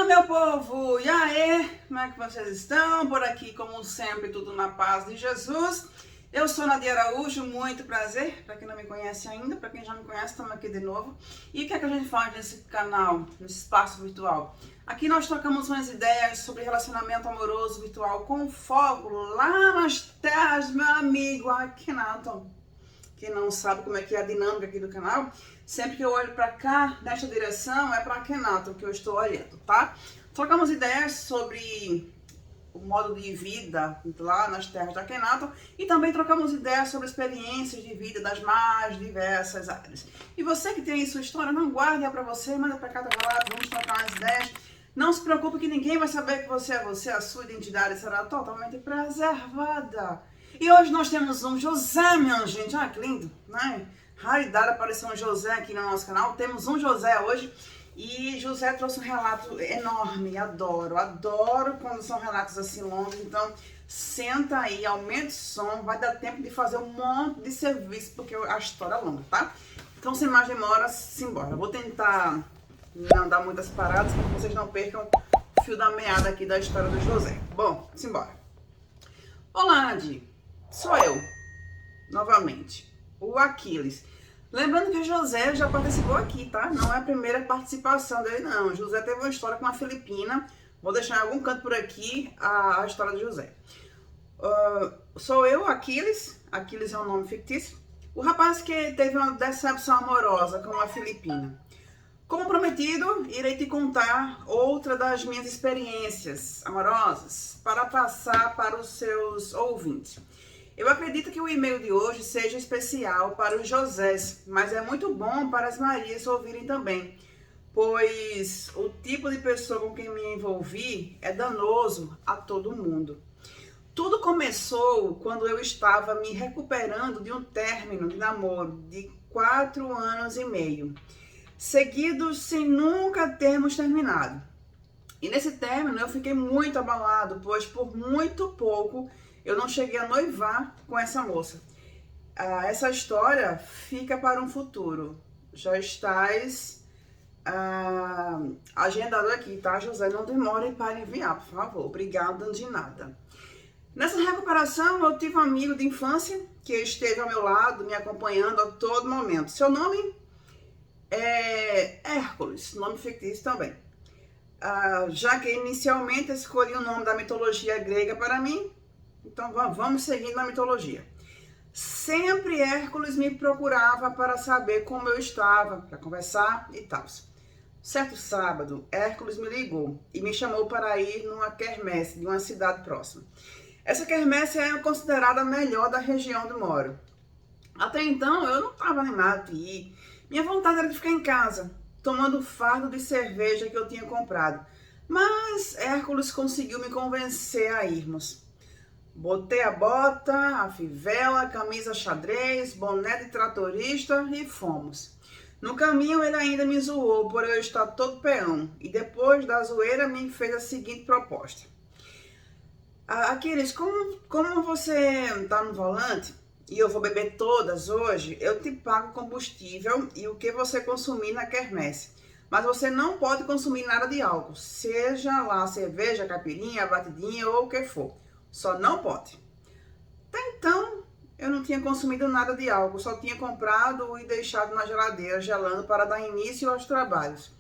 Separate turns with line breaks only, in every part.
meu povo! E aí? Como é que vocês estão? Por aqui, como sempre, tudo na paz de Jesus. Eu sou Nadia Araújo, muito prazer. Para quem não me conhece ainda, para quem já me conhece, estamos aqui de novo. E o que é que a gente faz nesse canal, nesse espaço virtual? Aqui nós trocamos umas ideias sobre relacionamento amoroso virtual com foco lá nas terras do meu amigo Akhenaton. Quem não sabe como é que é a dinâmica aqui do canal, sempre que eu olho para cá, nesta direção, é para Akhenaton que eu estou olhando, tá? Trocamos ideias sobre o modo de vida lá nas terras de Akhenaton e também trocamos ideias sobre experiências de vida das mais diversas áreas. E você que tem aí sua história, não guarde para você, manda para cá, vamos trocar umas ideias. Não se preocupe que ninguém vai saber que você é você, a sua identidade será totalmente preservada. E hoje nós temos um José, minha gente. Ah, que lindo, né? Raridade aparecer um José aqui no nosso canal. Temos um José hoje. E José trouxe um relato enorme. Adoro quando são relatos assim longos. Então, senta aí, aumenta o som. Vai dar tempo de fazer um monte de serviço, porque a história é longa, tá? Então, sem mais demora, simbora. Vou tentar não dar muitas paradas, para que vocês não percam o fio da meada aqui da história do José. Bom, simbora. Olá, Nadir. Sou eu, novamente, o Aquiles. Lembrando que o José já participou aqui, tá? Não é a primeira participação dele, não. O José teve uma história com uma filipina. Vou deixar em algum canto por aqui a história do José. Sou eu, Aquiles. Aquiles é um nome fictício. O rapaz que teve uma decepção amorosa com uma filipina. Como prometido, irei te contar outra das minhas experiências amorosas para passar para os seus ouvintes. Eu acredito que o e-mail de hoje seja especial para os Josés, mas é muito bom para as Marias ouvirem também, pois o tipo de pessoa com quem me envolvi é danoso a todo mundo. Tudo começou quando eu estava me recuperando de um término de namoro de 4 anos e meio, seguidos sem nunca termos terminado. E nesse término eu fiquei muito abalado, pois por muito pouco eu não cheguei a noivar com essa moça. Essa história fica para um futuro. Já estás agendado aqui, tá, José? Não demore para enviar, por favor. Obrigada de nada. Nessa recuperação, eu tive um amigo de infância que esteve ao meu lado, me acompanhando a todo momento. Seu nome é Hércules, nome fictício também. Já que inicialmente escolhi o nome da mitologia grega para mim, então vamos seguindo na mitologia. Sempre Hércules me procurava para saber como eu estava, para conversar e tal. Certo sábado, Hércules me ligou e me chamou para ir numa quermesse de uma cidade próxima. Essa quermesse é considerada a melhor da região onde moro. Até então eu não estava animado de ir. Minha vontade era de ficar em casa, tomando o fardo de cerveja que eu tinha comprado. Mas Hércules conseguiu me convencer a irmos. Botei a bota, a fivela, camisa xadrez, boné de tratorista e fomos. No caminho ele ainda me zoou por eu estar todo peão e depois da zoeira me fez a seguinte proposta. Aquiles, como você está no volante e eu vou beber todas hoje, eu te pago combustível e o que você consumir na quermesse. Mas você não pode consumir nada de álcool, seja lá cerveja, caipirinha, batidinha ou o que for. Só não pode. Até então, eu não tinha consumido nada de álcool, só tinha comprado e deixado na geladeira, gelando para dar início aos trabalhos.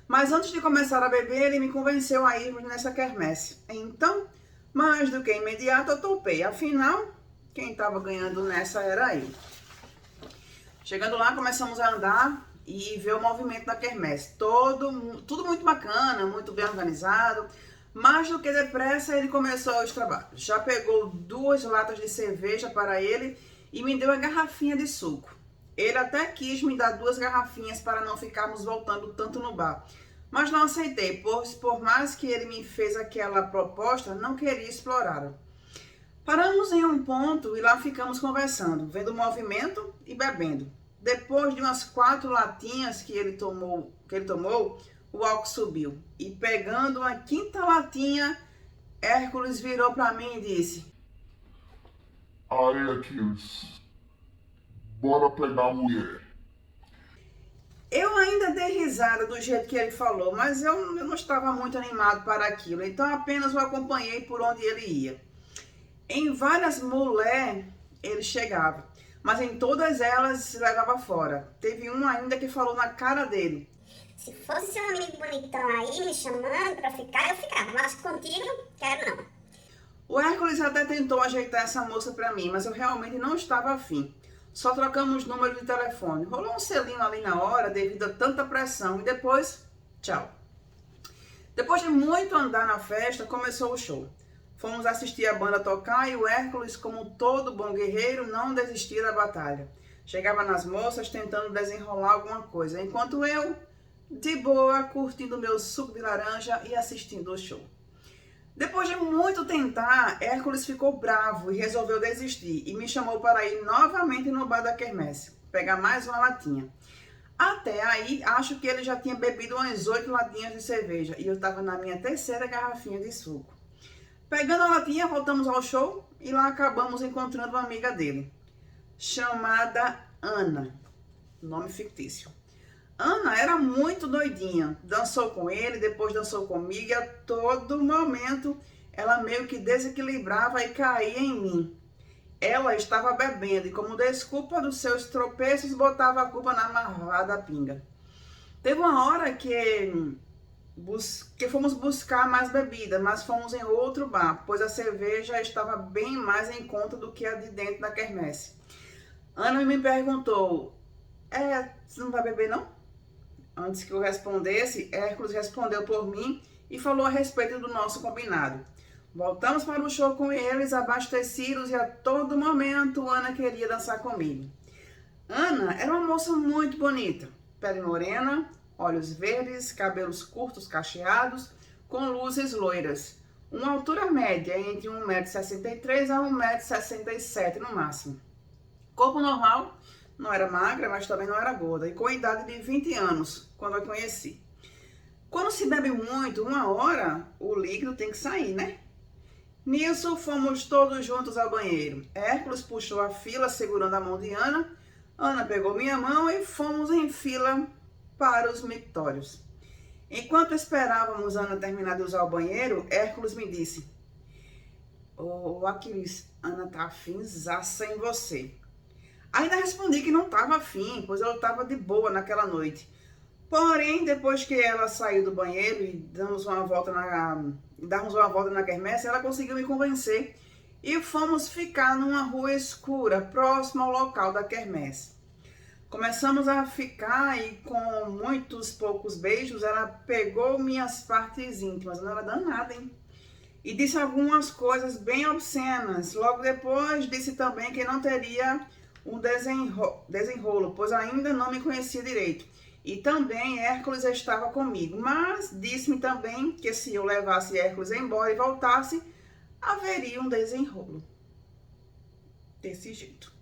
Mas antes de começar a beber, ele me convenceu a irmos nessa quermesse. Então, mais do que imediato, eu topei. Afinal, quem estava ganhando nessa era eu. Chegando lá, começamos a andar e ver o movimento da quermesse. Tudo muito bacana, muito bem organizado. Mais do que depressa, ele começou os trabalhos. Já pegou 2 latas de cerveja para ele e me deu uma garrafinha de suco. Ele até quis me dar 2 garrafinhas para não ficarmos voltando tanto no bar. Mas não aceitei, pois por mais que ele me fez aquela proposta, não queria explorá-la. Paramos em um ponto e lá ficamos conversando, vendo o movimento e bebendo. Depois de umas 4 latinhas que ele tomou, o álcool subiu. E pegando uma 5ª latinha, Hércules virou para mim e disse:
Aí, Aquiles, bora pegar a mulher.
Eu ainda dei risada do jeito que ele falou, mas eu não estava muito animado para aquilo, então apenas o acompanhei por onde ele ia. Em várias mulheres ele chegava, mas em todas elas se levava fora. Teve um ainda que falou na cara dele:
se fosse seu amigo bonitão aí me chamando pra ficar, eu ficava, mas contigo, quero não.
O Hércules até tentou ajeitar essa moça para mim, mas eu realmente não estava afim. Só trocamos número de telefone. Rolou um selinho ali na hora devido a tanta pressão e depois, tchau. Depois de muito andar na festa, começou o show. Fomos assistir a banda tocar e o Hércules, como todo bom guerreiro, não desistia da batalha. Chegava nas moças tentando desenrolar alguma coisa, enquanto eu, de boa, curtindo meu suco de laranja e assistindo o show. Depois de muito tentar, Hércules ficou bravo e resolveu desistir e me chamou para ir novamente no bar da quermesse, pegar mais uma latinha. Até aí, acho que ele já tinha bebido umas 8 latinhas de cerveja e eu estava na minha terceira garrafinha de suco. Pegando a latinha, voltamos ao show e lá acabamos encontrando uma amiga dele, chamada Ana, nome fictício. Ana era muito doidinha, dançou com ele, depois dançou comigo e a todo momento ela meio que desequilibrava e caía em mim. Ela estava bebendo e como desculpa dos seus tropeços botava a culpa na marvada pinga. Teve uma hora que fomos buscar mais bebida, mas fomos em outro bar, pois a cerveja estava bem mais em conta do que a de dentro da quermesse. Ana me perguntou: você não vai beber não? Antes que eu respondesse, Hércules respondeu por mim e falou a respeito do nosso combinado. Voltamos para o show com eles, abastecidos, e a todo momento Ana queria dançar comigo. Ana era uma moça muito bonita, pele morena, olhos verdes, cabelos curtos cacheados, com luzes loiras. Uma altura média entre 1,63 m a 1,67 m no máximo. Corpo normal. Não era magra, mas também não era gorda. E com a idade de 20 anos, quando a conheci. Quando se bebe muito, uma hora, o líquido tem que sair, né? Nisso, fomos todos juntos ao banheiro. Hércules puxou a fila, segurando a mão de Ana. Ana pegou minha mão e fomos em fila para os mictórios. Enquanto esperávamos Ana terminar de usar o banheiro, Hércules me disse: Ô Aquiles, Ana tá afinzaça em você. Ainda respondi que não estava afim, pois eu estava de boa naquela noite. Porém, depois que ela saiu do banheiro e darmos uma volta na quermesse, ela conseguiu me convencer e fomos ficar numa rua escura, próximo ao local da quermesse. Começamos a ficar e com muitos poucos beijos, ela pegou minhas partes íntimas, não era danada, hein? E disse algumas coisas bem obscenas. Logo depois, disse também que não teria um desenrolo, pois ainda não me conhecia direito. E também Hércules estava comigo, mas disse-me também que se eu levasse Hércules embora e voltasse, haveria um desenrolo. Desse jeito.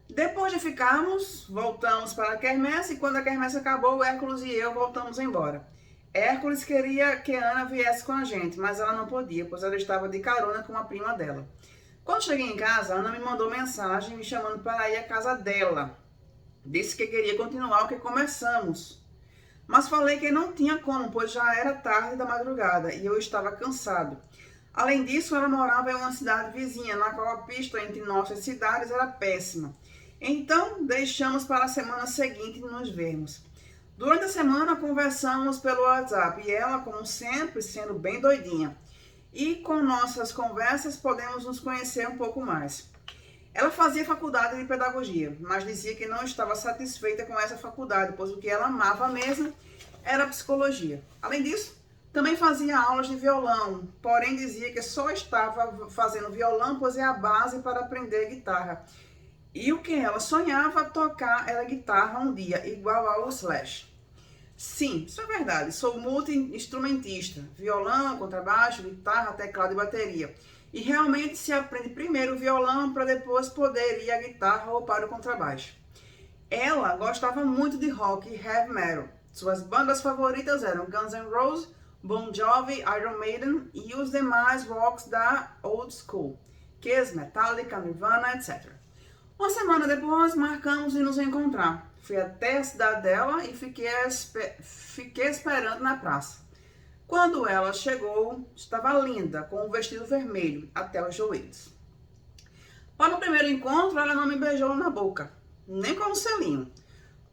Depois de ficarmos, voltamos para a quermesse e quando a quermesse acabou, Hércules e eu voltamos embora. Hércules queria que Ana viesse com a gente, mas ela não podia, pois ela estava de carona com uma prima dela. Quando cheguei em casa, Ana me mandou mensagem me chamando para ir à casa dela. Disse que queria continuar o que começamos. Mas falei que não tinha como, pois já era tarde da madrugada e eu estava cansado. Além disso, ela morava em uma cidade vizinha, na qual a pista entre nossas cidades era péssima. Então, deixamos para a semana seguinte nos vermos. Durante a semana, conversamos pelo WhatsApp e ela, como sempre, sendo bem doidinha. E com nossas conversas podemos nos conhecer um pouco mais. Ela fazia faculdade de pedagogia, mas dizia que não estava satisfeita com essa faculdade, pois o que ela amava mesmo era psicologia. Além disso, também fazia aulas de violão, porém dizia que só estava fazendo violão, pois é a base para aprender guitarra. E o que ela sonhava tocar era guitarra um dia, igual ao Slash. Sim, isso é verdade. Sou multi-instrumentista, violão, contrabaixo, guitarra, teclado e bateria. E realmente se aprende primeiro o violão para depois poder ir à guitarra ou para o contrabaixo. Ela gostava muito de rock e heavy metal. Suas bandas favoritas eram Guns N' Roses, Bon Jovi, Iron Maiden e os demais rocks da old school, Kiss, Metallica, Nirvana, etc. Uma semana depois, marcamos de nos encontrar. Fui até a cidade dela e fiquei esperando na praça. Quando ela chegou, estava linda, com um vestido vermelho até os joelhos. Para o primeiro encontro, ela não me beijou na boca, nem com um selinho.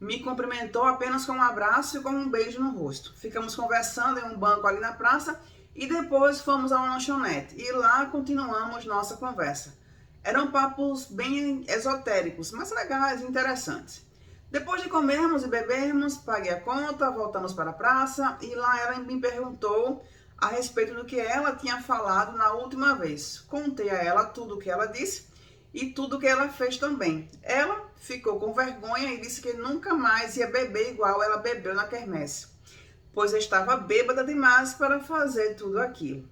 Me cumprimentou apenas com um abraço e com um beijo no rosto. Ficamos conversando em um banco ali na praça e depois fomos a uma lanchonete. E lá continuamos nossa conversa. Eram papos bem esotéricos, mas legais e interessantes. Depois de comermos e bebermos, paguei a conta, voltamos para a praça e lá ela me perguntou a respeito do que ela tinha falado na última vez. Contei a ela tudo o que ela disse e tudo o que ela fez também. Ela ficou com vergonha e disse que nunca mais ia beber igual ela bebeu na quermesse, pois estava bêbada demais para fazer tudo aquilo.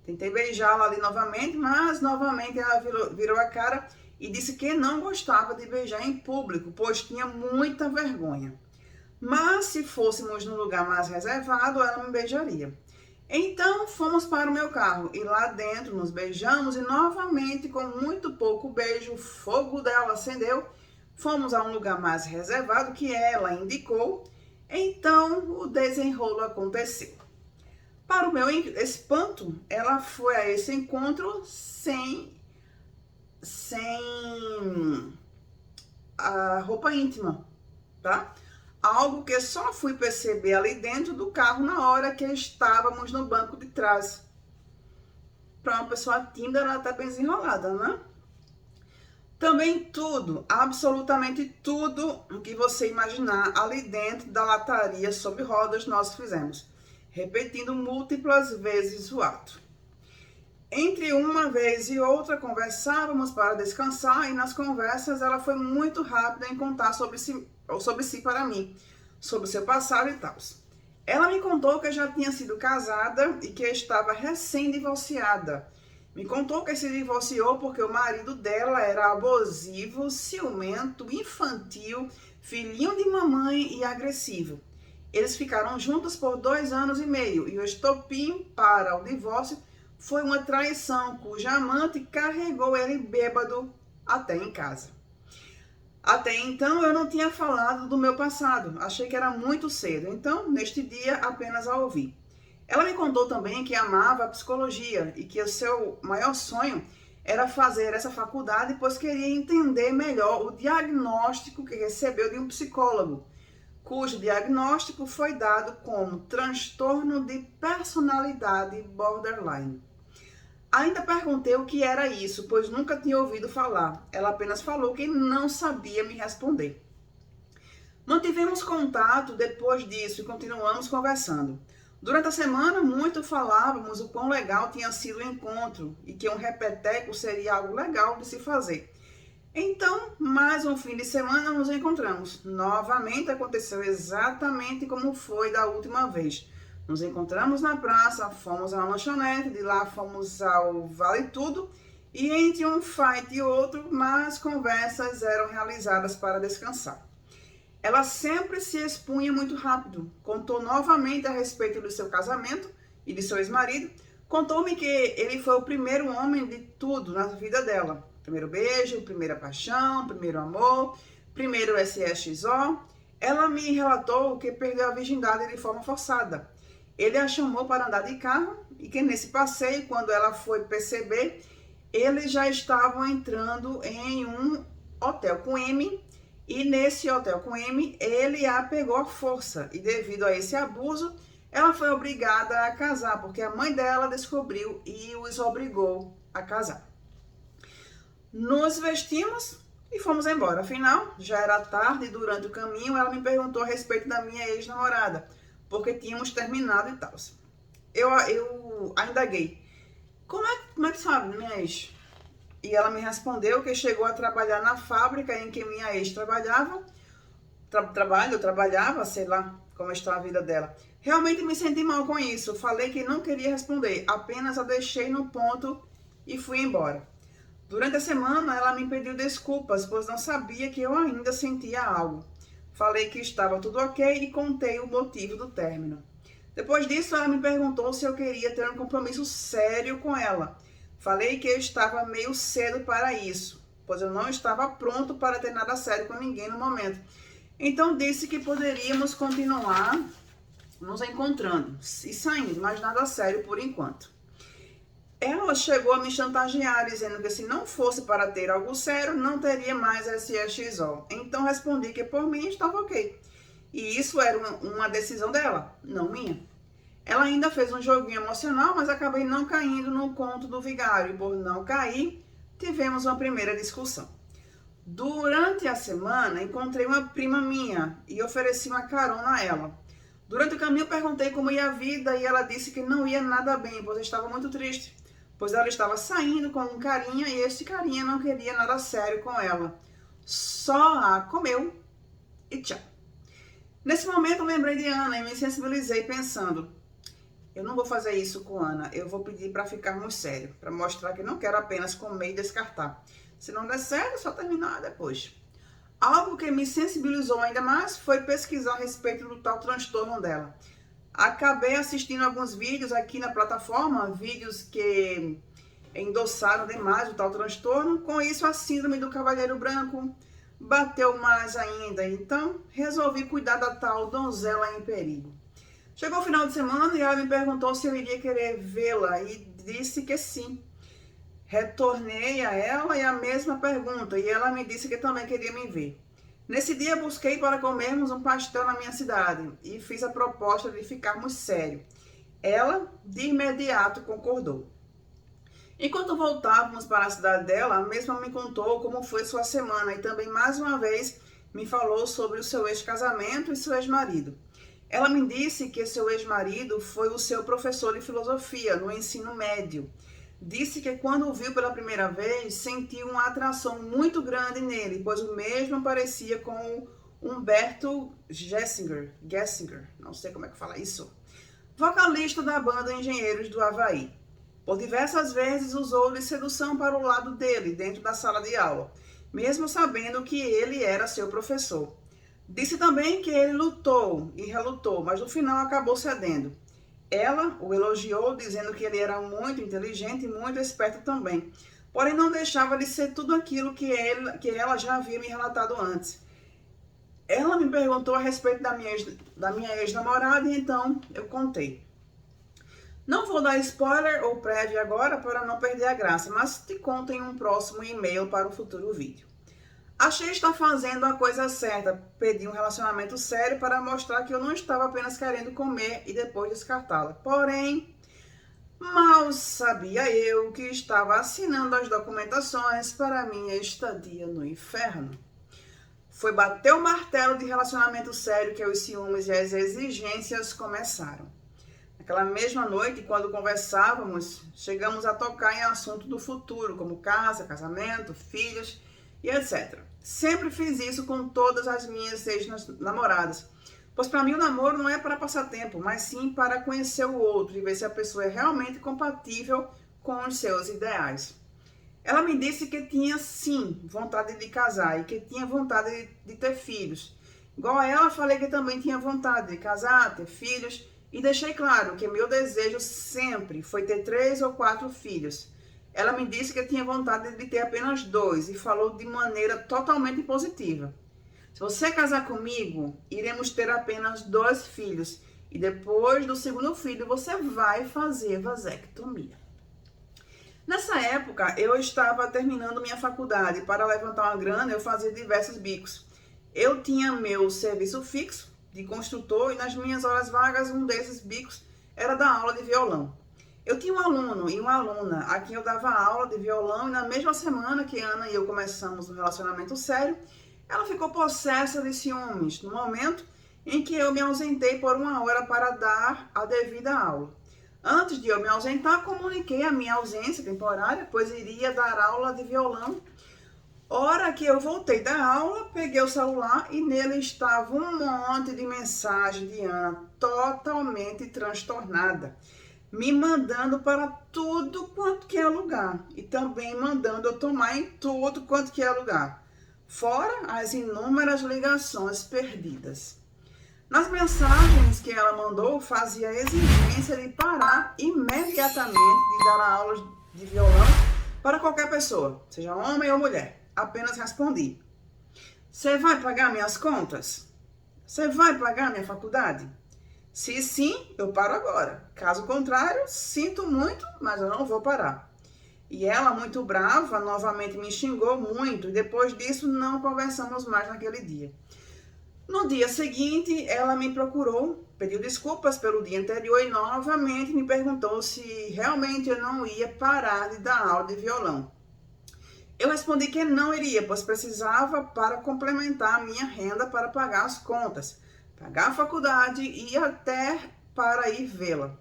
Tentei beijá-la ali novamente, mas novamente ela virou a cara e disse que não gostava de beijar em público, pois tinha muita vergonha. Mas se fôssemos num lugar mais reservado, ela me beijaria. Então fomos para o meu carro e lá dentro nos beijamos e novamente com muito pouco beijo, o fogo dela acendeu. Fomos a um lugar mais reservado que ela indicou. Então o desenrolo aconteceu. Para o meu espanto, ela foi a esse encontro sem a roupa íntima, tá? Algo que só fui perceber ali dentro do carro na hora que estávamos no banco de trás. Para uma pessoa tímida, ela tá bem desenrolada, né? Também tudo, absolutamente tudo o que você imaginar ali dentro da lataria sob rodas nós fizemos, repetindo múltiplas vezes o ato. Entre uma vez e outra conversávamos para descansar e nas conversas ela foi muito rápida em contar sobre si para mim, sobre seu passado e tal. Ela me contou que já tinha sido casada e que estava recém-divorciada. Me contou que se divorciou porque o marido dela era abusivo, ciumento, infantil, filhinho de mamãe e agressivo. Eles ficaram juntos por 2 anos e meio e o estopim para o divórcio foi uma traição cuja amante carregou ele bêbado até em casa. Até então eu não tinha falado do meu passado, achei que era muito cedo, então neste dia apenas a ouvi. Ela me contou também que amava a psicologia e que o seu maior sonho era fazer essa faculdade, pois queria entender melhor o diagnóstico que recebeu de um psicólogo, cujo diagnóstico foi dado como transtorno de personalidade borderline. Ainda perguntei o que era isso, pois nunca tinha ouvido falar. Ela apenas falou que não sabia me responder. Mantivemos contato depois disso e continuamos conversando. Durante a semana, muito falávamos o quão legal tinha sido o encontro e que um repeteco seria algo legal de se fazer. Então, mais um fim de semana nos encontramos. Novamente aconteceu exatamente como foi da última vez. Nos encontramos na praça, fomos a uma lanchonete, de lá fomos ao Vale Tudo e entre um fight e outro, mais conversas eram realizadas para descansar. Ela sempre se expunha muito rápido, contou novamente a respeito do seu casamento e de seu ex-marido, contou-me que ele foi o primeiro homem de tudo na vida dela. Primeiro beijo, primeira paixão, primeiro amor, primeiro SSXO. Ela me relatou que perdeu a virgindade de forma forçada. Ele a chamou para andar de carro e que nesse passeio, quando ela foi perceber, eles já estavam entrando em um hotel com M e nesse hotel com M ele a pegou à força e devido a esse abuso, ela foi obrigada a casar porque a mãe dela descobriu e os obrigou a casar. Nos vestimos e fomos embora. Afinal, já era tarde e durante o caminho ela me perguntou a respeito da minha ex-namorada, porque tínhamos terminado e tal. Eu a indaguei. Como é que sabe, minha ex? E ela me respondeu que chegou a trabalhar na fábrica em que minha ex trabalhava. Trabalhava, sei lá como está a vida dela. Realmente me senti mal com isso. Falei que não queria responder, apenas a deixei no ponto e fui embora. Durante a semana, ela me pediu desculpas, pois não sabia que eu ainda sentia algo. Falei que estava tudo ok e contei o motivo do término. Depois disso, ela me perguntou se eu queria ter um compromisso sério com ela. Falei que eu estava meio cedo para isso, pois eu não estava pronto para ter nada sério com ninguém no momento. Então disse que poderíamos continuar nos encontrando e saindo, mas nada sério por enquanto. Ela chegou a me chantagear, dizendo que se não fosse para ter algo sério, não teria mais SEXO. Então respondi que por mim estava ok. E isso era uma decisão dela, não minha. Ela ainda fez um joguinho emocional, mas acabei não caindo no conto do vigário. E por não cair, tivemos uma primeira discussão. Durante a semana, encontrei uma prima minha e ofereci uma carona a ela. Durante o caminho, perguntei como ia a vida e ela disse que não ia nada bem, pois estava muito triste. Pois ela estava saindo com um carinha e este carinha não queria nada sério com ela. Só a comeu e tchau. Nesse momento, eu lembrei de Ana e me sensibilizei pensando: eu não vou fazer isso com Ana, eu vou pedir para ficarmos sérios, para mostrar que não quero apenas comer e descartar. Se não der certo, só terminar depois. Algo que me sensibilizou ainda mais foi pesquisar a respeito do tal transtorno dela. Acabei assistindo alguns vídeos aqui na plataforma, vídeos que endossaram demais o tal transtorno. Com isso, a síndrome do Cavalheiro Branco bateu mais ainda. Então, resolvi cuidar da tal donzela em perigo. Chegou o final de semana e ela me perguntou se eu iria querer vê-la e disse que sim. Retornei a ela e a mesma pergunta e ela me disse que também queria me ver. Nesse dia busquei para comermos um pastel na minha cidade e fiz a proposta de ficarmos sérios. Ela de imediato concordou. Enquanto voltávamos para a cidade dela, a mesma me contou como foi sua semana e também mais uma vez me falou sobre o seu ex-casamento e seu ex-marido. Ela me disse que seu ex-marido foi o seu professor de filosofia no ensino médio. Disse que quando o viu pela primeira vez, sentiu uma atração muito grande nele, pois o mesmo parecia com o Humberto Gessinger, não sei como é que fala isso, vocalista da banda Engenheiros do Havaí. Por diversas vezes usou de sedução para o lado dele, dentro da sala de aula, mesmo sabendo que ele era seu professor. Disse também que ele lutou e relutou, mas no final acabou cedendo. Ela o elogiou, dizendo que ele era muito inteligente e muito esperto também, porém não deixava de ser tudo aquilo que ela já havia me relatado antes. Ela me perguntou a respeito da minha ex-namorada e então eu contei. Não vou dar spoiler ou prévia agora para não perder a graça, mas te conto em um próximo e-mail para um futuro vídeo. Achei estar fazendo a coisa certa, pedi um relacionamento sério para mostrar que eu não estava apenas querendo comer e depois descartá-la. Porém, mal sabia eu que estava assinando as documentações para minha estadia no inferno. Foi bater o martelo de relacionamento sério que os ciúmes e as exigências começaram. Naquela mesma noite, quando conversávamos, chegamos a tocar em assunto do futuro, como casa, casamento, filhos e etc. Sempre fiz isso com todas as minhas ex-namoradas, pois para mim o namoro não é para passar tempo, mas sim para conhecer o outro e ver se a pessoa é realmente compatível com os seus ideais. Ela me disse que tinha sim vontade de casar e que tinha vontade de ter filhos. Igual a ela, falei que também tinha vontade de casar, ter filhos e deixei claro que meu desejo sempre foi ter 3 ou 4 filhos. Ela me disse que tinha vontade de ter apenas 2 e falou de maneira totalmente positiva. Se você casar comigo, iremos ter apenas 2 filhos e depois do 2º filho você vai fazer vasectomia. Nessa época, eu estava terminando minha faculdade e para levantar uma grana eu fazia diversos bicos. Eu tinha meu serviço fixo de construtor e nas minhas horas vagas um desses bicos era dar aula de violão. Eu tinha um aluno e uma aluna a quem eu dava aula de violão e na mesma semana que Ana e eu começamos um relacionamento sério, ela ficou possessa de ciúmes no momento em que eu me ausentei por 1 hora para dar a devida aula. Antes de eu me ausentar, comuniquei a minha ausência temporária, pois iria dar aula de violão. Hora que eu voltei da aula, peguei o celular e nele estava um monte de mensagem de Ana totalmente transtornada, me mandando para tudo quanto que é lugar e também mandando eu tomar em tudo quanto que é lugar, fora as inúmeras ligações perdidas. Nas mensagens que ela mandou, fazia a exigência de parar imediatamente de dar aulas de violão para qualquer pessoa, seja homem ou mulher. Apenas respondi: você vai pagar minhas contas? Você vai pagar minha faculdade? Se sim, eu paro agora. Caso contrário, sinto muito, mas eu não vou parar. E ela, muito brava, novamente me xingou muito e depois disso não conversamos mais naquele dia. No dia seguinte, ela me procurou, pediu desculpas pelo dia anterior e novamente me perguntou se realmente eu não ia parar de dar aula de violão. Eu respondi que não iria, pois precisava para complementar a minha renda para pagar as contas, pagar a faculdade e até para ir vê-la.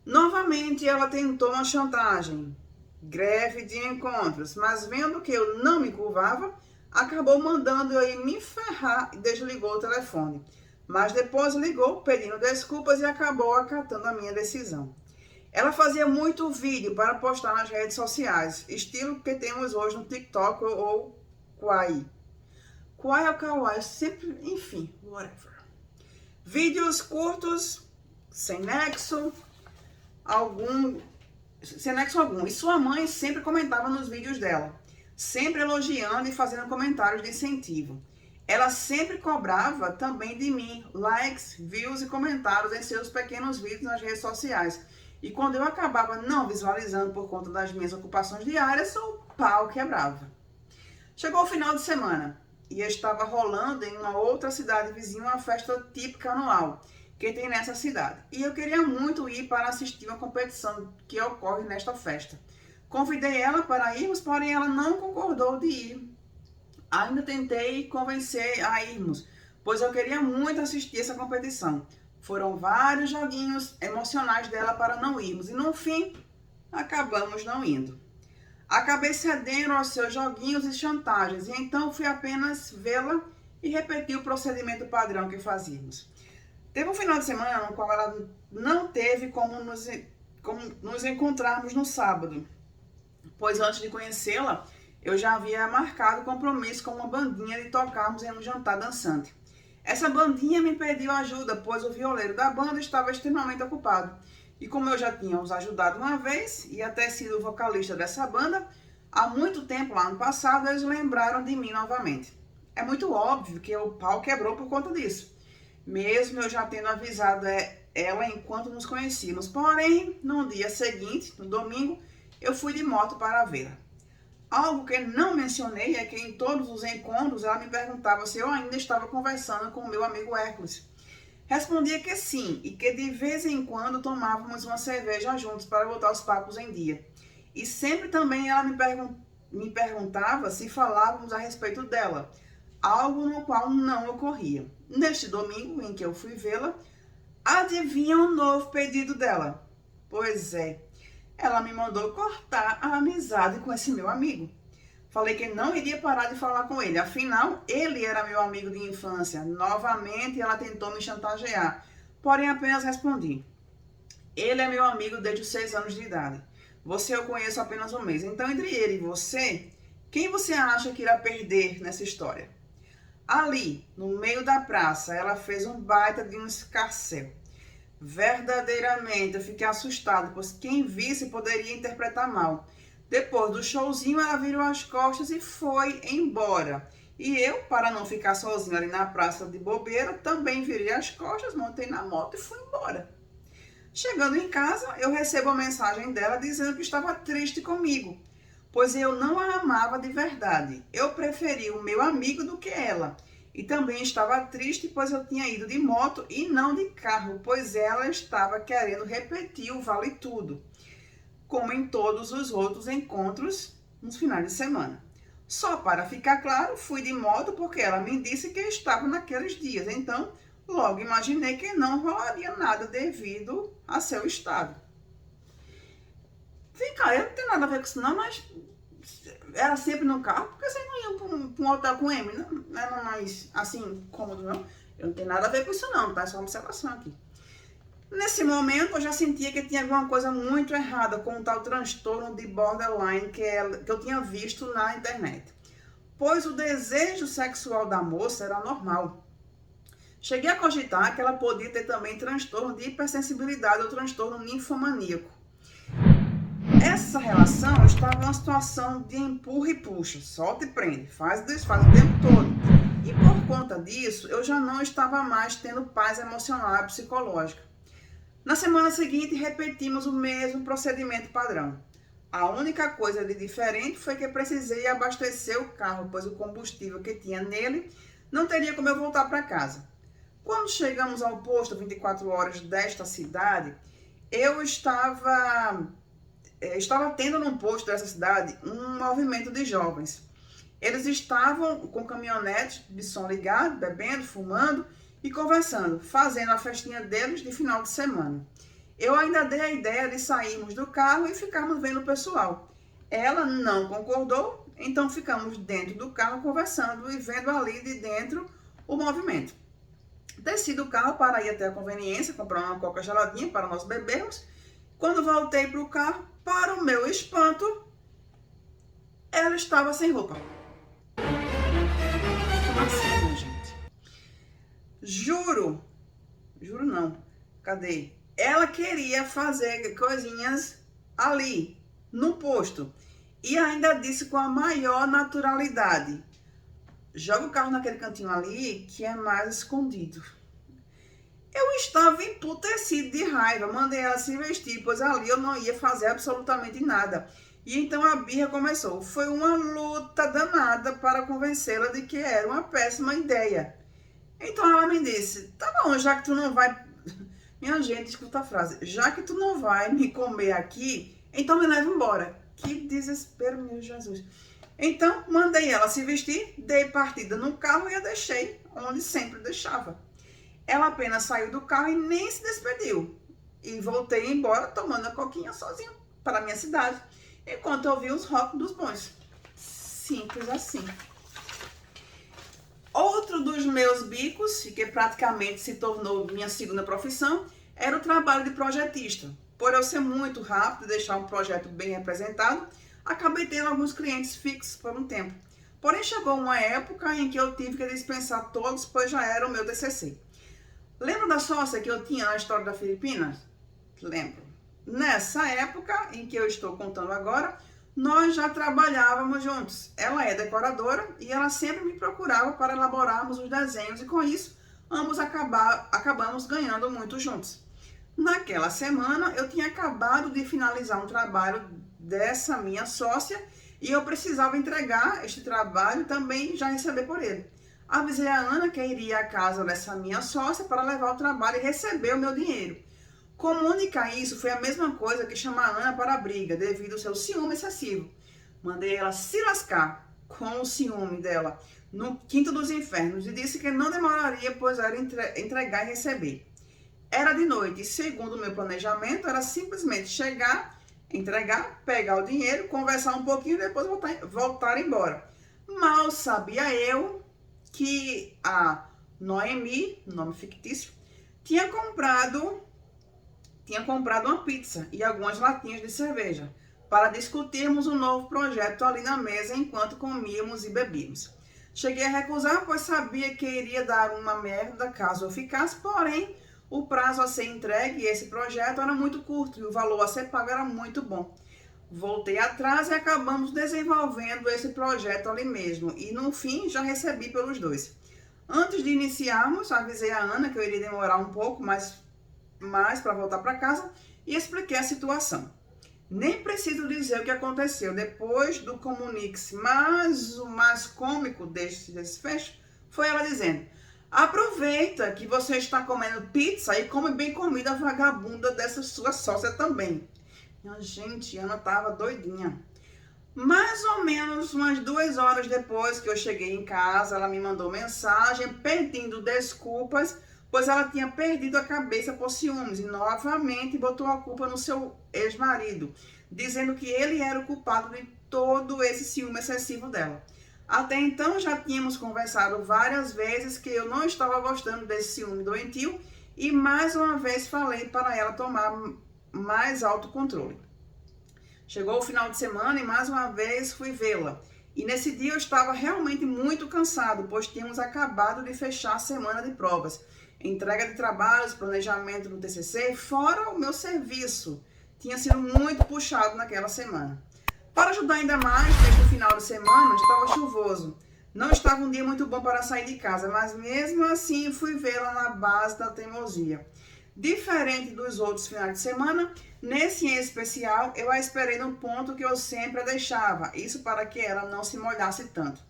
Novamente ela tentou uma chantagem, greve de encontros, mas vendo que eu não me curvava, acabou mandando eu ir me ferrar e desligou o telefone. Mas depois ligou pedindo desculpas e acabou acatando a minha decisão. Ela fazia muito vídeo para postar nas redes sociais, estilo que temos hoje no TikTok ou Kwai. Kwai ou Kawaii, sempre, enfim, whatever. Vídeos curtos, sem nexo algum. E sua mãe sempre comentava nos vídeos dela, sempre elogiando e fazendo comentários de incentivo. Ela sempre cobrava também de mim likes, views e comentários em seus pequenos vídeos nas redes sociais. E quando eu acabava não visualizando por conta das minhas ocupações diárias, o pau quebrava. Chegou o final de semana e estava rolando em uma outra cidade vizinha uma festa típica anual que tem nessa cidade. E eu queria muito ir para assistir uma competição que ocorre nesta festa. Convidei ela para irmos, porém ela não concordou de ir. Ainda tentei convencer a irmos, pois eu queria muito assistir essa competição. Foram vários joguinhos emocionais dela para não irmos e no fim acabamos não indo. Acabei cedendo aos seus joguinhos e chantagens e então fui apenas vê-la e repetir o procedimento padrão que fazíamos. Teve um final de semana no qual ela não teve como nos encontrarmos no sábado, pois antes de conhecê-la, eu já havia marcado compromisso com uma bandinha de tocarmos em um jantar dançante. Essa bandinha me pediu ajuda, pois o violeiro da banda estava extremamente ocupado. E como eu já tinha os ajudado uma vez e até sido o vocalista dessa banda, há muito tempo, lá no passado, eles lembraram de mim novamente. É muito óbvio que o pau quebrou por conta disso, mesmo eu já tendo avisado ela enquanto nos conhecíamos. Porém, no dia seguinte, no domingo, eu fui de moto para vê-la. Algo que não mencionei é que em todos os encontros ela me perguntava se eu ainda estava conversando com o meu amigo Hércules. Respondia que sim e que de vez em quando tomávamos uma cerveja juntos para botar os papos em dia. E sempre também ela me perguntava se falávamos a respeito dela, algo no qual não ocorria. Neste domingo em que eu fui vê-la, adivinha um novo pedido dela? Pois é. Ela me mandou cortar a amizade com esse meu amigo. Falei que não iria parar de falar com ele, afinal, ele era meu amigo de infância. Novamente, ela tentou me chantagear, porém apenas respondi. Ele é meu amigo desde os 6 anos de idade. Você eu conheço apenas um mês. Então, entre ele e você, quem você acha que irá perder nessa história? Ali, no meio da praça, ela fez um baita de um escarcéu. Verdadeiramente, eu fiquei assustado, pois quem visse poderia interpretar mal. Depois do showzinho, ela virou as costas e foi embora. E eu, para não ficar sozinha ali na praça de bobeira, também virei as costas, montei na moto e fui embora. Chegando em casa, eu recebo a mensagem dela dizendo que estava triste comigo, pois eu não a amava de verdade. Eu preferi o meu amigo do que ela. E também estava triste, pois eu tinha ido de moto e não de carro, pois ela estava querendo repetir o Vale Tudo, como em todos os outros encontros nos finais de semana. Só para ficar claro, fui de moto porque ela me disse que estava naqueles dias, então logo imaginei que não rolaria nada devido a seu estado. Vem cá, eu não tenho nada a ver com isso não, mas era sempre no carro, porque vocês não iam para um hotel com M, não era mais assim, cômodo não. Eu não tenho nada a ver com isso não, tá? É só uma observação aqui. Nesse momento eu já sentia que tinha alguma coisa muito errada com o tal transtorno de borderline que eu tinha visto na internet. Pois o desejo sexual da moça era normal. Cheguei a cogitar que ela podia ter também transtorno de hipersensibilidade ou transtorno ninfomaníaco. Essa relação estava numa situação de empurra e puxa, solta e prende, faz e desfaz o tempo todo. E por conta disso, eu já não estava mais tendo paz emocional e psicológica. Na semana seguinte, repetimos o mesmo procedimento padrão. A única coisa de diferente foi que precisei abastecer o carro, pois o combustível que tinha nele não teria como eu voltar para casa. Quando chegamos ao posto 24 horas desta cidade, eu estava tendo num posto dessa cidade um movimento de jovens. Eles estavam com caminhonetes de som ligado, bebendo, fumando e conversando, fazendo a festinha deles de final de semana. Eu ainda dei a ideia de sairmos do carro e ficarmos vendo o pessoal. Ela não concordou, então ficamos dentro do carro conversando e vendo ali de dentro o movimento. Desci do carro para ir até a conveniência, comprar uma coca geladinha para nós bebermos. Quando voltei para o carro, para o meu espanto, ela estava sem roupa. Como assim, minha gente? Juro não, cadê? Ela queria fazer coisinhas ali, no posto. E ainda disse com a maior naturalidade: joga o carro naquele cantinho ali que é mais escondido. Eu estava emputecido de raiva, mandei ela se vestir, pois ali eu não ia fazer absolutamente nada. E então a birra começou. Foi uma luta danada para convencê-la de que era uma péssima ideia. Então ela me disse: tá bom, já que tu não vai... Minha gente, escuta a frase. Já que tu não vai me comer aqui, então me leva embora. Que desespero, meu Jesus. Então, mandei ela se vestir, dei partida no carro e a deixei onde sempre deixava. Ela apenas saiu do carro e nem se despediu. E voltei embora tomando a coquinha sozinha para a minha cidade, enquanto eu ouvia os rock dos bons. Simples assim. Outro dos meus bicos, que praticamente se tornou minha segunda profissão, era o trabalho de projetista. Por eu ser muito rápido e deixar um projeto bem representado, acabei tendo alguns clientes fixos por um tempo. Porém, chegou uma época em que eu tive que dispensar todos, pois já era o meu TCC. Lembra da sócia que eu tinha na história da Filipinas? Lembro. Nessa época em que eu estou contando agora, nós já trabalhávamos juntos. Ela é decoradora e ela sempre me procurava para elaborarmos os desenhos e com isso, ambos acabamos ganhando muito juntos. Naquela semana, eu tinha acabado de finalizar um trabalho dessa minha sócia e eu precisava entregar este trabalho e também já receber por ele. Avisei a Ana que iria à casa dessa minha sócia para levar o trabalho e receber o meu dinheiro. Comunicar isso foi a mesma coisa que chamar a Ana para a briga, devido ao seu ciúme excessivo. Mandei ela se lascar com o ciúme dela no quinto dos infernos e disse que não demoraria, pois era entregar e receber. Era de noite e, segundo o meu planejamento, era simplesmente chegar, entregar, pegar o dinheiro, conversar um pouquinho e depois voltar embora. Mal sabia eu que a Noemi, nome fictício, tinha comprado uma pizza e algumas latinhas de cerveja para discutirmos um novo projeto ali na mesa enquanto comíamos e bebíamos. Cheguei a recusar, pois sabia que iria dar uma merda caso eu ficasse, porém o prazo a ser entregue e esse projeto era muito curto e o valor a ser pago era muito bom. Voltei atrás e acabamos desenvolvendo esse projeto ali mesmo e no fim já recebi pelos dois. Antes de iniciarmos, avisei a Ana que eu iria demorar um pouco mais para voltar para casa e expliquei a situação. Nem preciso dizer o que aconteceu depois do comunique-se, mas o mais cômico desse desfecho foi ela dizendo: aproveita que você está comendo pizza e come bem comida vagabunda dessa sua sócia também. Minha gente, Ana tava doidinha. Mais ou menos umas 2 horas depois que eu cheguei em casa, ela me mandou mensagem pedindo desculpas, pois ela tinha perdido a cabeça por ciúmes e novamente botou a culpa no seu ex-marido, dizendo que ele era o culpado de todo esse ciúme excessivo dela. Até então já tínhamos conversado várias vezes que eu não estava gostando desse ciúme doentio e mais uma vez falei para ela tomar mais autocontrole. Chegou o final de semana e mais uma vez fui vê-la. E nesse dia eu estava realmente muito cansado, pois tínhamos acabado de fechar a semana de provas. Entrega de trabalhos, planejamento do TCC, fora o meu serviço. Tinha sido muito puxado naquela semana. Para ajudar ainda mais, neste final de semana estava chuvoso. Não estava um dia muito bom para sair de casa, mas mesmo assim fui vê-la na base da teimosia. Diferente dos outros finais de semana, nesse em especial, eu a esperei no ponto que eu sempre a deixava, isso para que ela não se molhasse tanto.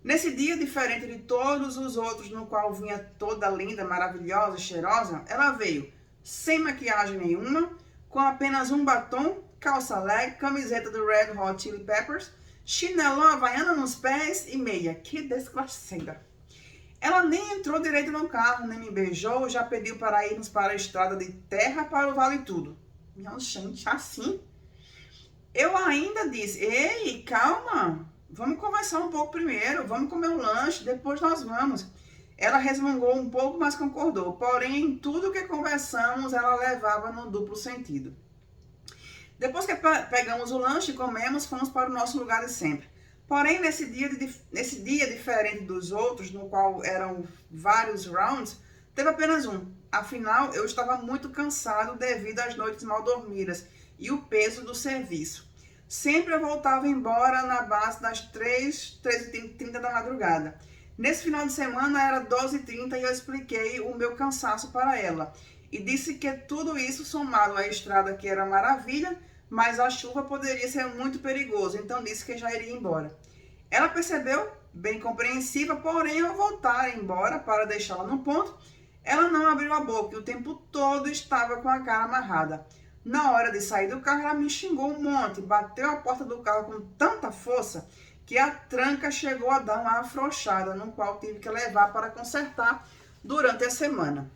Nesse dia, diferente de todos os outros, no qual vinha toda linda, maravilhosa, cheirosa, ela veio sem maquiagem nenhuma, com apenas um batom, calça leg, camiseta do Red Hot Chili Peppers, chinelão havaiana nos pés e meia. Que desgraceira! Ela nem entrou direito no carro, nem me beijou, já pediu para irmos para a estrada de terra para o Vale Tudo. Minha gente, assim? Eu ainda disse, ei, calma, vamos conversar um pouco primeiro, vamos comer um lanche, depois nós vamos. Ela resmungou um pouco, mas concordou. Porém, em tudo que conversamos, ela levava no duplo sentido. Depois que pegamos o lanche e comemos, fomos para o nosso lugar de sempre. Porém, nesse dia diferente dos outros, no qual eram vários rounds, teve apenas um. Afinal, eu estava muito cansado devido às noites mal dormidas e o peso do serviço. Sempre eu voltava embora na base das 3h30 da madrugada. Nesse final de semana era 12h30 e eu expliquei o meu cansaço para ela. E disse que tudo isso somado à estrada que era maravilha, mas a chuva poderia ser muito perigoso, então disse que já iria embora. Ela percebeu, bem compreensiva, porém ao voltar embora para deixá-la no ponto, ela não abriu a boca e o tempo todo estava com a cara amarrada. Na hora de sair do carro, ela me xingou um monte, bateu a porta do carro com tanta força que a tranca chegou a dar uma afrouxada, no qual tive que levar para consertar durante a semana.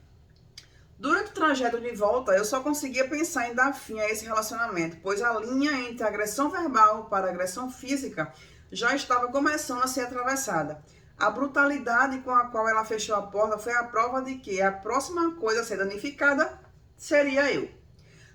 Durante o trajeto de volta, eu só conseguia pensar em dar fim a esse relacionamento, pois a linha entre agressão verbal para agressão física já estava começando a ser atravessada. A brutalidade com a qual ela fechou a porta foi a prova de que a próxima coisa a ser danificada seria eu.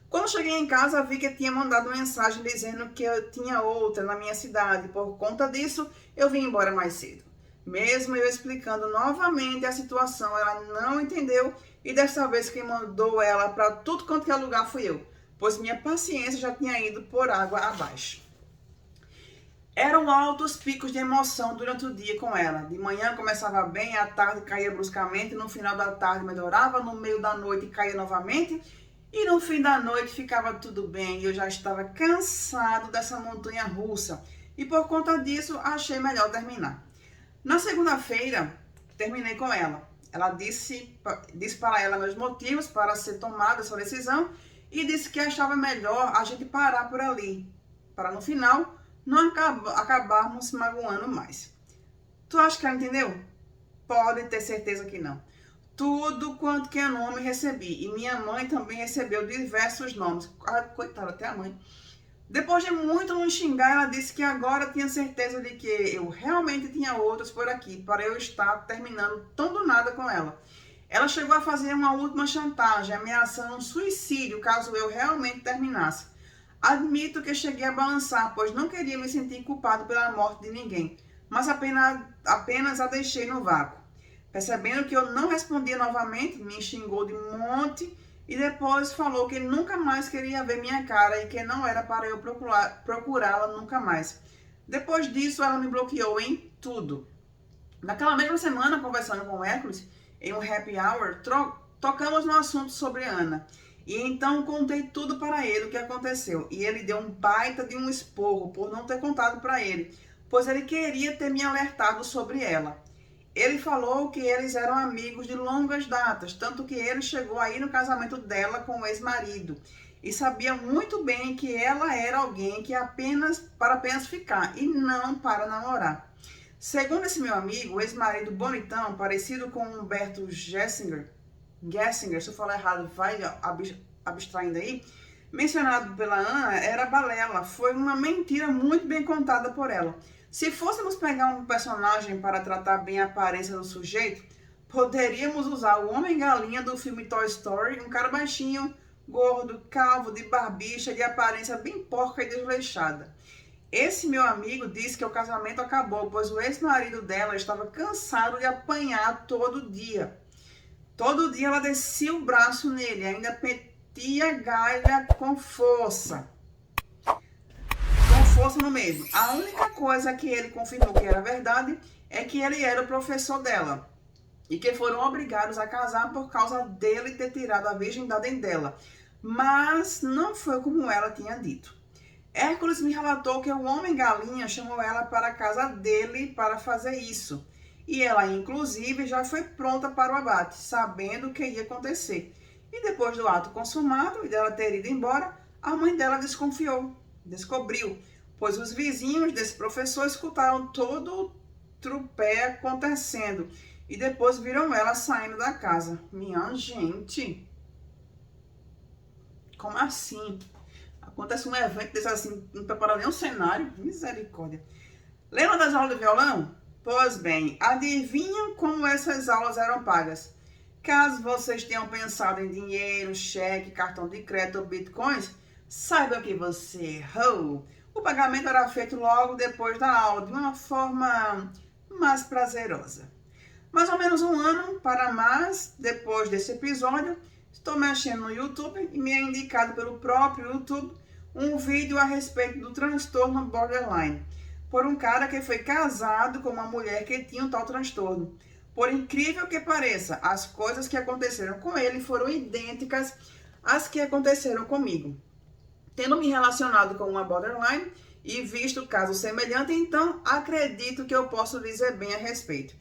Quando cheguei em casa, vi que tinha mandado mensagem dizendo que eu tinha outra na minha cidade. Por conta disso, eu vim embora mais cedo. Mesmo eu explicando novamente a situação, ela não entendeu e dessa vez quem mandou ela para tudo quanto é lugar fui eu, pois minha paciência já tinha ido por água abaixo. Eram altos picos de emoção durante o dia com ela. De manhã começava bem, à tarde caía bruscamente, no final da tarde melhorava, no meio da noite caía novamente e no fim da noite ficava tudo bem. Eu já estava cansado dessa montanha russa e por conta disso achei melhor terminar. Na segunda-feira terminei com ela. Ela disse para ela meus motivos para ser tomada essa decisão e disse que achava melhor a gente parar por ali, para no final não acabarmos se magoando mais. Tu acha que ela entendeu? Pode ter certeza que não. Tudo quanto que é nome recebi. E minha mãe também recebeu diversos nomes. Coitada, até a mãe. Depois de muito me xingar, ela disse que agora tinha certeza de que eu realmente tinha outros por aqui, para eu estar terminando tão do nada com ela. Ela chegou a fazer uma última chantagem, ameaçando um suicídio caso eu realmente terminasse. Admito que cheguei a balançar, pois não queria me sentir culpado pela morte de ninguém, mas apenas a deixei no vácuo. Percebendo que eu não respondia novamente, me xingou de um monte e depois falou que nunca mais queria ver minha cara e que não era para eu procurá-la nunca mais. Depois disso, ela me bloqueou em tudo. Naquela mesma semana, conversando com o Hércules, em um happy hour, tocamos no assunto sobre Ana. E então contei tudo para ele o que aconteceu. E ele deu um baita de um esporro por não ter contado para ele, pois ele queria ter me alertado sobre ela. Ele falou que eles eram amigos de longas datas, tanto que ele chegou aí no casamento dela com o ex-marido. E sabia muito bem que ela era alguém que para apenas ficar e não para namorar. Segundo esse meu amigo, o ex-marido bonitão, parecido com Humberto Gessinger, se eu falar errado, vai abstraindo aí, mencionado pela Ana, era balela. Foi uma mentira muito bem contada por ela. Se fôssemos pegar um personagem para tratar bem a aparência do sujeito, poderíamos usar o Homem-Galinha do filme Toy Story, um cara baixinho, gordo, calvo, de barbicha, de aparência bem porca e desleixada. Esse meu amigo disse que o casamento acabou, pois o ex-marido dela estava cansado de apanhar todo dia. Todo dia ela descia o braço nele, ainda metia galha com força. Com força no mesmo. A única coisa que ele confirmou que era verdade é que ele era o professor dela e que foram obrigados a casar por causa dele ter tirado a virgindade dela. Mas não foi como ela tinha dito. Hércules me relatou que o homem galinha chamou ela para a casa dele para fazer isso. E ela, inclusive, já foi pronta para o abate, sabendo o que ia acontecer. E depois do ato consumado e dela ter ido embora, a mãe dela descobriu, pois os vizinhos desse professor escutaram todo o tropé acontecendo e depois viram ela saindo da casa. Minha gente, como assim? Acontece um evento desse assim, não prepara nem um cenário? Misericórdia. Lembra das aulas de violão? Pois bem, adivinham como essas aulas eram pagas? Caso vocês tenham pensado em dinheiro, cheque, cartão de crédito ou bitcoins, saiba que você errou. O pagamento era feito logo depois da aula, de uma forma mais prazerosa. Mais ou menos um ano para mais, depois desse episódio, estou mexendo no YouTube e me é indicado pelo próprio YouTube um vídeo a respeito do transtorno borderline, por um cara que foi casado com uma mulher que tinha um tal transtorno. Por incrível que pareça, as coisas que aconteceram com ele foram idênticas às que aconteceram comigo. Tendo me relacionado com uma borderline e visto caso semelhante, então acredito que eu posso dizer bem a respeito.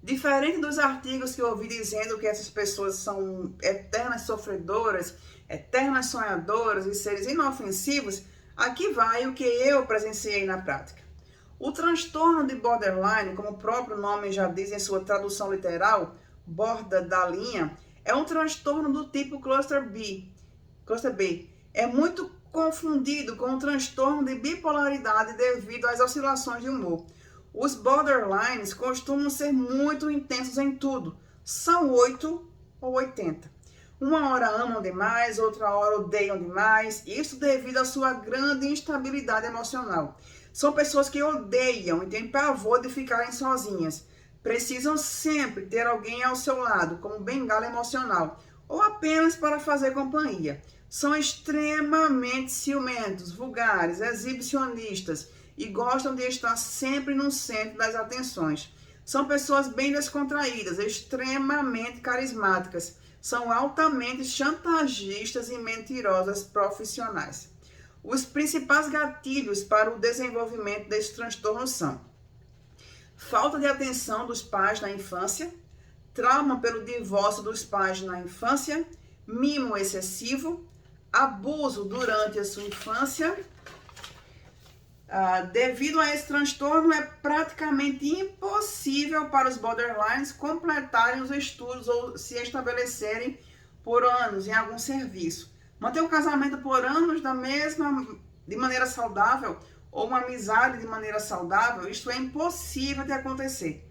Diferente dos artigos que eu ouvi dizendo que essas pessoas são eternas sofredoras, eternas sonhadoras e seres inofensivos, aqui vai o que eu presenciei na prática. O transtorno de borderline, como o próprio nome já diz em sua tradução literal, borda da linha, é um transtorno do tipo cluster B. É muito confundido com o transtorno de bipolaridade devido às oscilações de humor. Os borderlines costumam ser muito intensos em tudo. São 8 ou 80. Uma hora amam demais, outra hora odeiam demais. Isso devido à sua grande instabilidade emocional. São pessoas que odeiam e têm pavor de ficarem sozinhas. Precisam sempre ter alguém ao seu lado, como bengala emocional, ou apenas para fazer companhia. São extremamente ciumentos, vulgares, exibicionistas e gostam de estar sempre no centro das atenções. São pessoas bem descontraídas, extremamente carismáticas. São altamente chantagistas e mentirosas profissionais. Os principais gatilhos para o desenvolvimento desse transtorno são: falta de atenção dos pais na infância, trauma pelo divórcio dos pais na infância, mimo excessivo, abuso durante a sua infância. Devido a esse transtorno, é praticamente impossível para os borderlines completarem os estudos ou se estabelecerem por anos em algum serviço. Manter um casamento por anos de maneira saudável ou uma amizade de maneira saudável, isto é impossível de acontecer.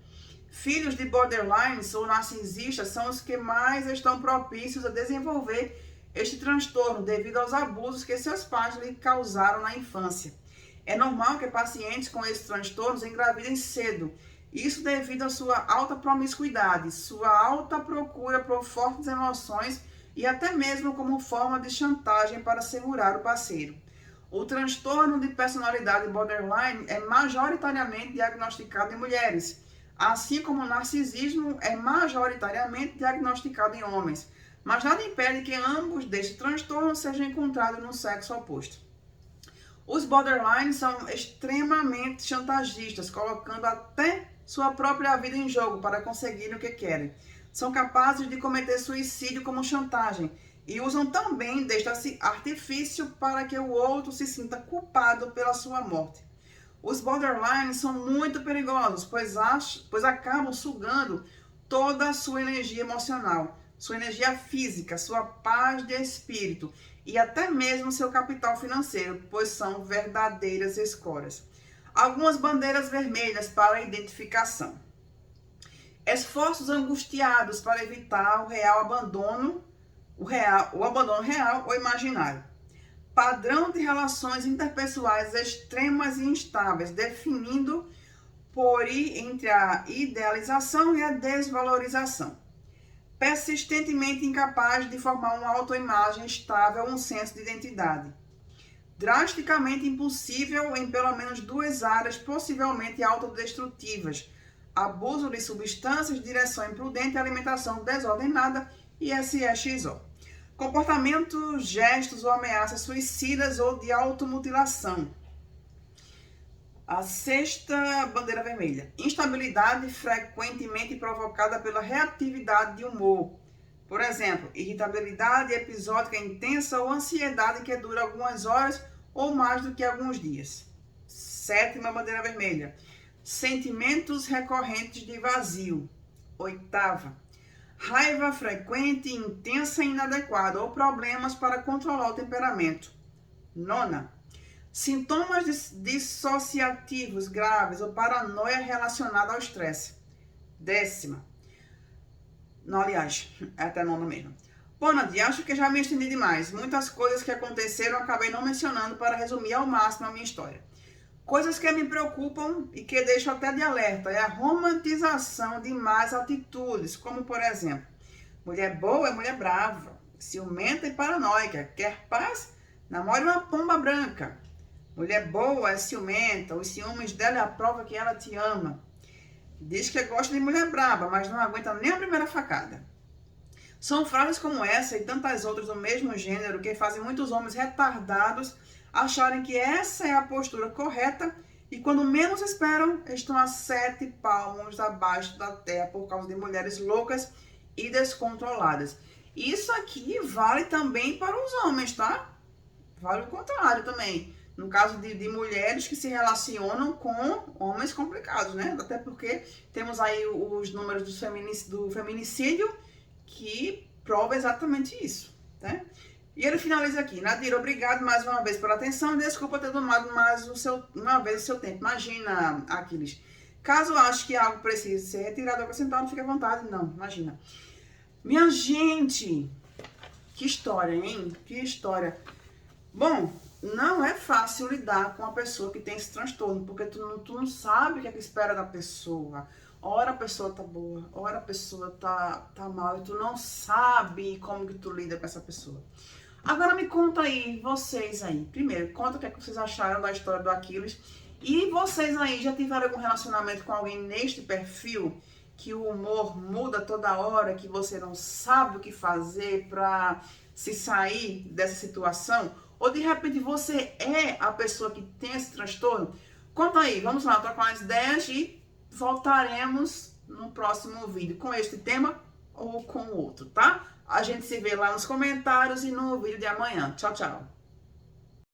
Filhos de borderlines ou narcisistas são os que mais estão propícios a desenvolver este transtorno devido aos abusos que seus pais lhe causaram na infância. É normal que pacientes com esses transtornos engravidem cedo, isso devido à sua alta promiscuidade, sua alta procura por fortes emoções e até mesmo como forma de chantagem para segurar o parceiro. O transtorno de personalidade borderline é majoritariamente diagnosticado em mulheres, assim como o narcisismo é majoritariamente diagnosticado em homens, mas nada impede que ambos destes transtornos sejam encontrados no sexo oposto. Os borderlines são extremamente chantagistas, colocando até sua própria vida em jogo para conseguirem o que querem. São capazes de cometer suicídio como chantagem e usam também deste artifício para que o outro se sinta culpado pela sua morte. Os borderlines são muito perigosos, pois acabam sugando toda a sua energia emocional, sua energia física, sua paz de espírito e até mesmo seu capital financeiro, pois são verdadeiras escórias. Algumas bandeiras vermelhas para a identificação. Esforços angustiados para evitar o abandono real ou imaginário. Padrão de relações interpessoais extremas e instáveis, definindo por entre a idealização e a desvalorização. Persistentemente incapaz de formar uma autoimagem estável ou um senso de identidade. Drasticamente impossível em pelo menos 2 áreas possivelmente autodestrutivas: abuso de substâncias, direção imprudente, alimentação desordenada e SEXO. Comportamentos, gestos ou ameaças suicidas ou de automutilação. A sexta bandeira vermelha. Instabilidade frequentemente provocada pela reatividade de humor. Por exemplo, irritabilidade episódica intensa ou ansiedade que dura algumas horas ou mais do que alguns dias. Sétima bandeira vermelha. Sentimentos recorrentes de vazio. Oitava. Raiva frequente, intensa e inadequada ou problemas para controlar o temperamento. Nona. Sintomas dissociativos graves ou paranoia relacionada ao estresse. Décima. Não, aliás, é até nona mesmo. Bom, Nadia, acho que já me estendi demais. Muitas coisas que aconteceram eu acabei não mencionando para resumir ao máximo a minha história. Coisas que me preocupam e que deixo até de alerta é a romantização de más atitudes, como por exemplo, mulher boa é mulher brava, ciumenta e paranoica, quer paz, namore uma pomba branca. Mulher boa é ciumenta, os ciúmes dela é a prova que ela te ama. Diz que gosta de mulher brava, mas não aguenta nem a primeira facada. São frases como essa e tantas outras do mesmo gênero que fazem muitos homens retardados acharem que essa é a postura correta e quando menos esperam, estão a 7 palmos abaixo da terra por causa de mulheres loucas e descontroladas. Isso aqui vale também para os homens, tá? Vale o contrário também. No caso de mulheres que se relacionam com homens complicados, né? Até porque temos aí os números do feminicídio que prova exatamente isso, né? E ele finaliza aqui. Nadira, obrigado mais uma vez pela atenção e desculpa ter tomado mais uma vez o seu tempo. Imagina, Aquiles. Caso ache que algo precise ser retirado ou acrescentado, fique à vontade. Não, imagina. Minha gente, que história, hein? Que história. Bom, não é fácil lidar com uma pessoa que tem esse transtorno, porque tu não sabe o que é que espera da pessoa. Ora a pessoa tá boa, ora a pessoa tá mal, e tu não sabe como que tu lida com essa pessoa. Agora me conta aí, vocês aí. Primeiro, conta o que é que vocês acharam da história do Aquiles. E vocês aí, já tiveram algum relacionamento com alguém neste perfil? Que o humor muda toda hora, que você não sabe o que fazer pra se sair dessa situação? Ou de repente você é a pessoa que tem esse transtorno? Conta aí, vamos lá, trocar umas ideias e voltaremos no próximo vídeo com este tema ou com outro, tá? A gente se vê lá nos comentários e no vídeo de amanhã. Tchau, tchau.